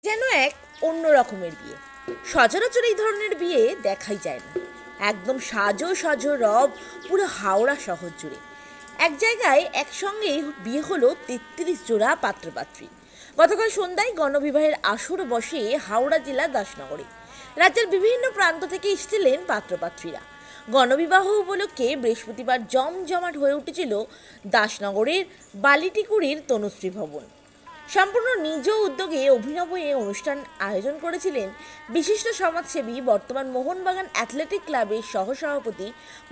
যেন এক অন্য রকমের বিয়ে। সচরাচর এই ধরনের বিয়ে দেখাই যায় না। একদম সাজো সাজো রব পুরো হাওড়া শহর জুড়ে। এক জায়গায় একসঙ্গে বিয়ে হলো ৩৩ জোড়া পাত্রপাত্রী। গতকাল সন্ধ্যায় গণবিবাহের আসর বসে হাওড়া জেলার দাসনগরে। রাজ্যের বিভিন্ন প্রান্ত থেকে এসেছিলেন পাত্রপাত্রীরা। গণবিবাহ উপলক্ষে বৃহস্পতিবার জমজমাট হয়ে উঠেছিল দাসনগরের বালিটিকুড়ির তনুশ্রী ভবন। সম্পূর্ণ নিজ উদ্যোগে অভিনব এই অনুষ্ঠান আয়োজন করেছিলেন বিশিষ্ট সমাজসেবী, বর্তমান মোহনবাগান অ্যাথলেটিক ক্লাবের সহসভাপতি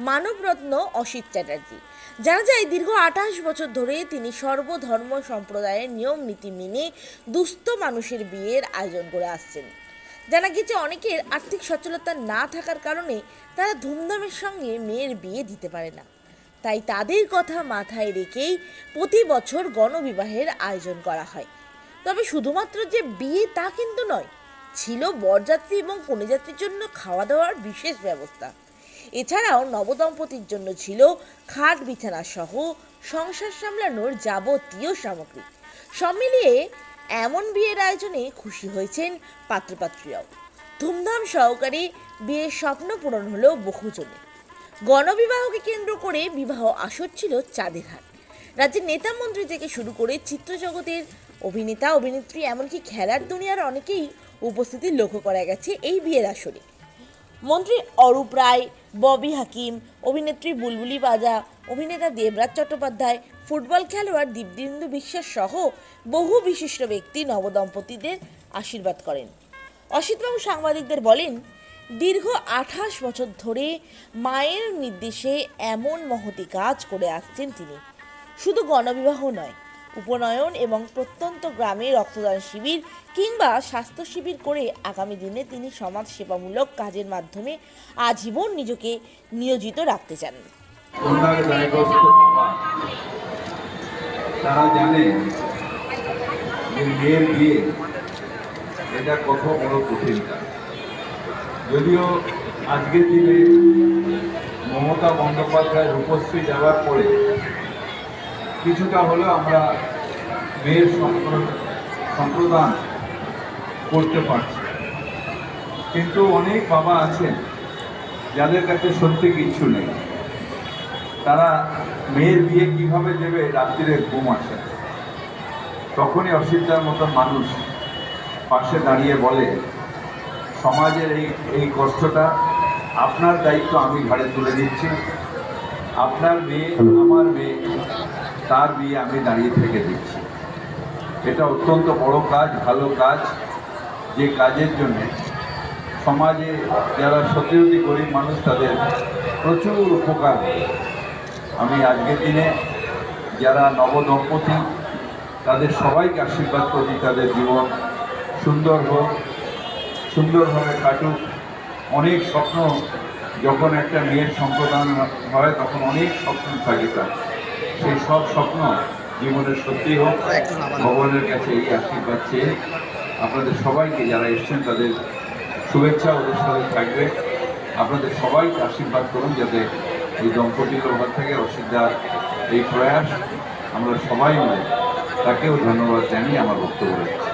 মানবরত্ন অসিত চ্যাটার্জি। জানা যায়, দীর্ঘ ২৮ বছর ধরে তিনি সর্বধর্ম সম্প্রদায়ের নিয়ম নীতি মেনে দুস্থ মানুষের বিয়ের আয়োজন করে আসছেন। জানা গেছে, অনেকের আর্থিক সচ্ছলতা না থাকার কারণে তারা ধুমধামের সঙ্গে মেয়ের বিয়ে দিতে পারে না। তাই তাদের কথা মাথায় রেখেই প্রতি বছর গণবিবাহের আয়োজন করা হয়। তবে শুধুমাত্র যে বিয়ে তা কিন্তু নয়, ছিল বরযাত্রী এবং কনেযাত্রীর জন্য খাওয়া দাওয়ার বিশেষ ব্যবস্থা। এছাড়াও নবদম্পতির জন্য ছিল খাট বিছানা সহ সংসার সামলানোর যাবতীয় সামগ্রী। সব মিলিয়ে এমন বিয়ের আয়োজনে খুশি হয়েছেন পাত্রপাত্রীরাও। ধুমধাম সহকারে বিয়ের স্বপ্ন পূরণ হলো বহুজনের। গণবিবাহকে কেন্দ্র করে বিবাহ আসর ছিল চাঁদের হাট। রাজ্যের নেতা মন্ত্রী থেকে শুরু করে চিত্রজগতের অভিনেতা অভিনেত্রী, এমনকি খেলার দুনিয়ার অনেকেই উপস্থিতি লক্ষ্য করা গেছে এই বিয়ের আসরে। মন্ত্রী অরূপ রায়, ববি হাকিম, অভিনেত্রী বুলবুলি বাজা, অভিনেতা দেবরাজ চট্টোপাধ্যায়, ফুটবল খেলোয়াড় দীপদিন্দু বিশ্বাস সহ বহু বিশিষ্ট ব্যক্তি নবদম্পতিদের আশীর্বাদ করেন। অসিতবাবু সাংবাদিকদের বলেন, দীর্ঘ ২৮ বছর ধরে মায়ের নির্দেশে এমন মহতি কাজ করে আসছেন তিনি। শুধু গণবিবাহ নয়, উপনয়ন এবং প্রত্যন্ত গ্রামে রক্তদান শিবির কিংবা স্বাস্থ্য শিবির করে আগামী দিনে তিনি সমাজ সেবামূলক কাজের মাধ্যমে আজীবন নিজেকে নিয়োজিত রাখতে চান। তারা জানে যে মেয়ের বিয়ে এটা কত বড় কঠিন কাজ। যদিও আজকের দিনে মমতা বন্দ্যোপাধ্যায় রূপশ্রী যাওয়ার পরে কিছুটা হলেও আমরা মেয়ের সম্প্রদান করতে পারছি, কিন্তু অনেক বাবা আছেন যাদের কাছে সত্যি কিচ্ছু নেই। তারা মেয়ের বিয়ে কিভাবে দেবে রাত্রিরে ঘুম আসে। তখনই অসিতদার মতন মানুষ পাশে দাঁড়িয়ে বলে, সমাজের এই কষ্টটা আপনার দায়িত্ব আমি ঘাড়ে তুলে দিচ্ছি। আপনার মেয়ে, আমার মেয়ে, তার বিয়ে আমি দাঁড়িয়ে থেকে দিচ্ছি। এটা অত্যন্ত বড় কাজ, ভালো কাজ, যে কাজের জন্যে সমাজে যারা সত্যি গরিব মানুষ তাদের প্রচুর উপকার হবে। আমি আজকের দিনে যারা নবদম্পতি তাদের সবাইকে আশীর্বাদ করি, তাদের জীবন সুন্দর হোক, সুন্দরভাবে কাটুক। অনেক স্বপ্ন, যখন একটা মেয়ের সম্প্রদান হয় তখন অনেক স্বপ্ন থাকে তার, সেই সব স্বপ্ন জীবনের সত্যি হোক। ভগবানের কাছে এই আশীর্বাদ চেয়ে আপনাদের সবাইকে, যারা এসছেন তাদের শুভেচ্ছা ওদের সাথে থাকবে। আপনাদের সবাইকে আশীর্বাদ করুন যাতে এই দম্পতির ওখান থেকে অসিতদার এই প্রয়াস আমরা সবাই মিলে তাকেও ধন্যবাদ জানিয়ে আমার বক্তব্য রাখছি।